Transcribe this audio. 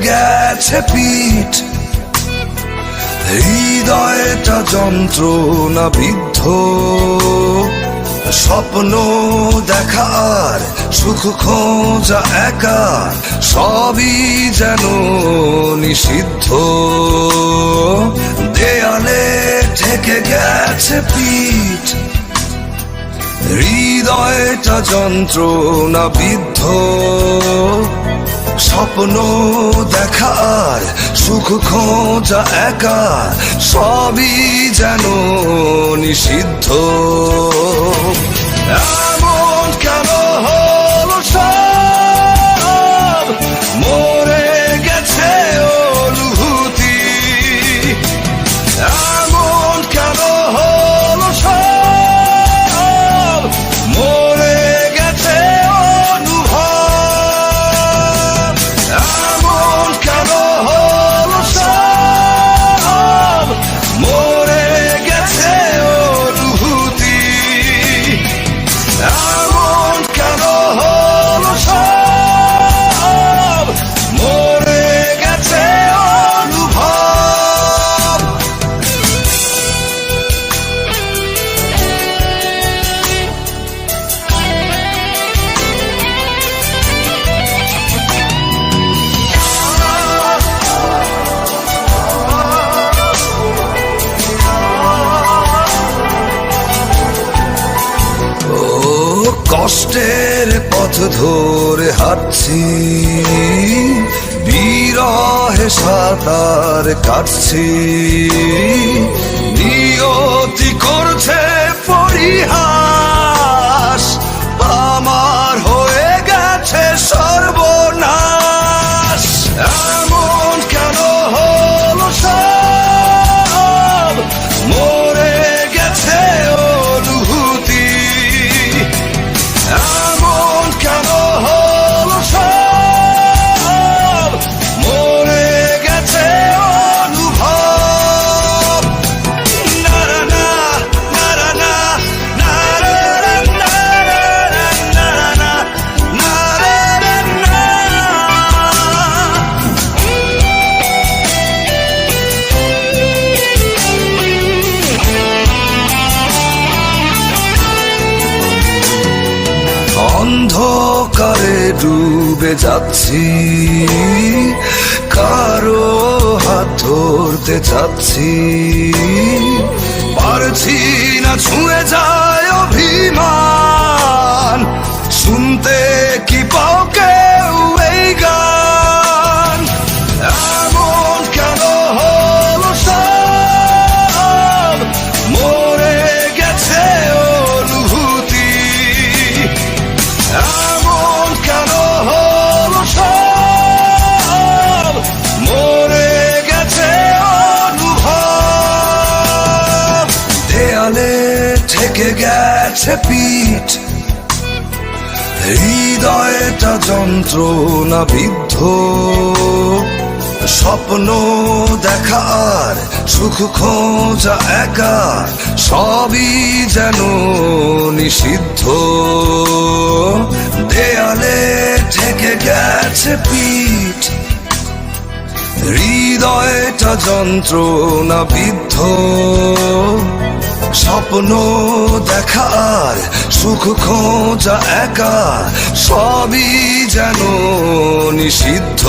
গেছে পিঠ, হৃদয়টা যন্ত্রণা বিদ্ধ। স্বপ্ন দেখার সুখ খোঁজা একা, সবই যেন নিষিদ্ধ। দেয়ালে ঠেকে গেছে পিঠ, হৃদয়টা যন্ত্রণা বিদ্ধ। স্বপ্ন দেখার সুখ খোঁজা একা, সবই যেন নিষিদ্ধ। এমন কেন হলো সব, মরে গেছে অনুভূতি। এমন কেন হলো সব, মরে গেছে অনুভব। এমন কেন হলো সব, মরে গেছে অনুভূতি। এমন কেন হলো সব, মরে গেছে অনুভব। ও কষ্টের পথ ধরে হাঁটছি, বিরহে সাঁতার কাটছি। নিয়তি করছে পরিহাস, আমার হয়ে গেছে সর্বনাশ। এমন কেন হলো সব, মরে গেছে অনুভূতি। এমন কেন হলো সব, মরে গেছে অনুভব। না না না না না না না না না না না। অন্ধকারে ডুবে যাচ্ছি, কারো হাত ধরতে চাচ্ছি। পারছি না ছুঁয়ে যায় অভিমান, শুনতে কি পাও কেউ এই গান। এমন কেন হলো সব, মরে গেছে অনুভূতি। এমন কেন হলো সব, মরে গেছে অনুভব। দেয়ালে ঠেকে গেছে পিঠ, হৃদয়টা যন্ত্রণা বিদ্ধ। স্বপ্ন দেখার সুখ খোঁজা একা, সবই যেন নিষিদ্ধ। দেয়ালে ঠেকে গেছে পিঠ, হৃদয়টা যন্ত্রণা বিদ্ধ। স্বপ্ন দেখার সুখ খোঁজা একা, সবই যেন নিষিদ্ধ।